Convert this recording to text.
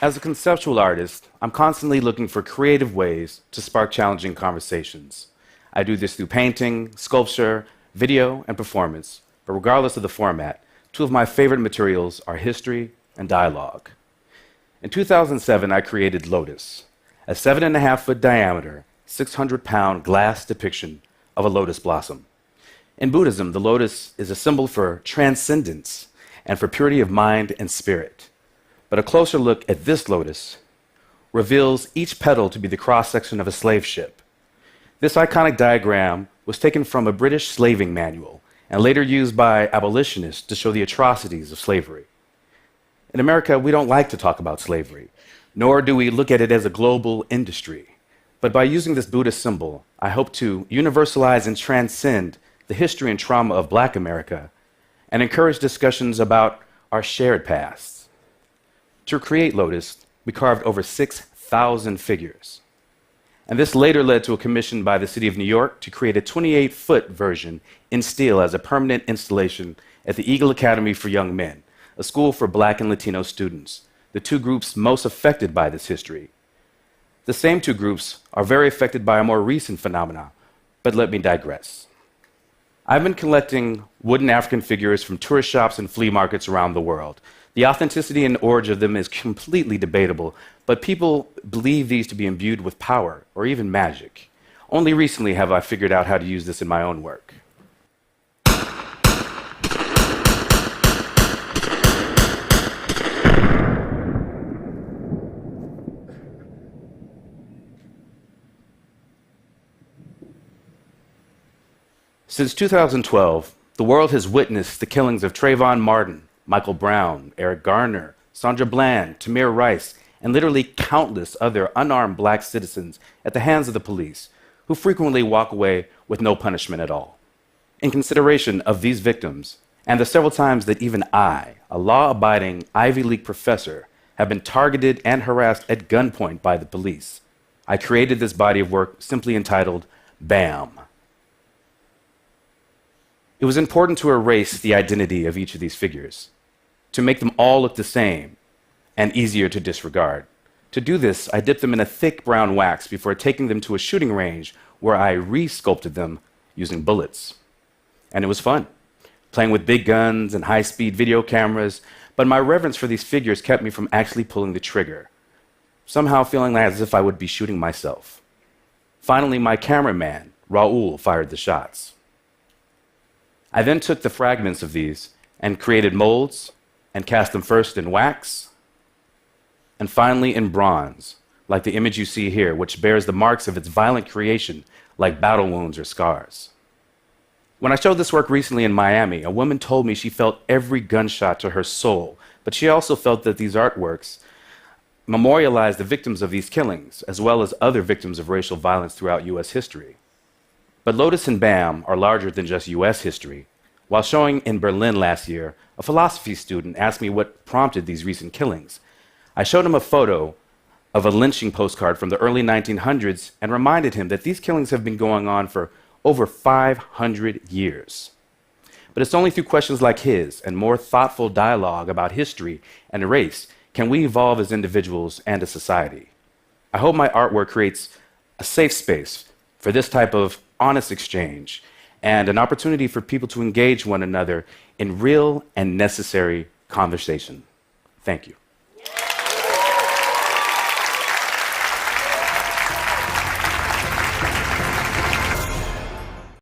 As a conceptual artist, I'm constantly looking for creative ways to spark challenging conversations. I do this through painting, sculpture, video, and performance, but regardless of the format, two of my favorite materials are history and dialogue. In 2007, I created Lotus, a 7.5-foot diameter, 600-pound glass depiction of a lotus blossom. In Buddhism, the lotus is a symbol for transcendence and for purity of mind and spirit. But a closer look at this lotus reveals each petal to be the cross-section of a slave ship. This iconic diagram was taken from a British slaving manual and later used by abolitionists to show the atrocities of slavery. In America, we don't like to talk about slavery, nor do we look at it as a global industry. But by using this Buddhist symbol, I hope to universalize and transcend the history and trauma of Black America and encourage discussions about our shared pasts. To create Lotus, we carved over 6,000 figures. And this later led to a commission by the City of New York to create a 28-foot version in steel as a permanent installation at the Eagle Academy for Young Men, a school for Black and Latino students, the two groups most affected by this history. The same two groups are very affected by a more recent phenomenon, but let me digress. I've been collecting wooden African figures from tourist shops and flea markets around the world. The authenticity and origin of them is completely debatable, but people believe these to be imbued with power or even magic. Only recently have I figured out how to use this in my own work. Since 2012, the world has witnessed the killings of Trayvon Martin, Michael Brown, Eric Garner, Sandra Bland, Tamir Rice, and literally countless other unarmed Black citizens at the hands of the police, who frequently walk away with no punishment at all. In consideration of these victims, and the several times that even I, a law-abiding Ivy League professor, have been targeted and harassed at gunpoint by the police, I created this body of work simply entitled BAM. It was important to erase the identity of each of these figures, to make them all look the same and easier to disregard. To do this, I dipped them in a thick brown wax before taking them to a shooting range where I re-sculpted them using bullets. And it was fun, playing with big guns and high-speed video cameras, but my reverence for these figures kept me from actually pulling the trigger, somehow feeling as if I would be shooting myself. Finally, my cameraman, Raul, fired the shots. I then took the fragments of these and created molds and cast them first in wax and finally in bronze, like the image you see here, which bears the marks of its violent creation like battle wounds or scars. When I showed this work recently in Miami, a woman told me she felt every gunshot to her soul, but she also felt that these artworks memorialized the victims of these killings, as well as other victims of racial violence throughout U.S. history. But Lotus and BAM are larger than just U.S. history. While showing in Berlin last year, a philosophy student asked me what prompted these recent killings. I showed him a photo of a lynching postcard from the early 1900s and reminded him that these killings have been going on for over 500 years. But it's only through questions like his and more thoughtful dialogue about history and race can we evolve as individuals and as society. I hope my artwork creates a safe space for this type of honest exchange and an opportunity for people to engage one another in real and necessary conversation. Thank you.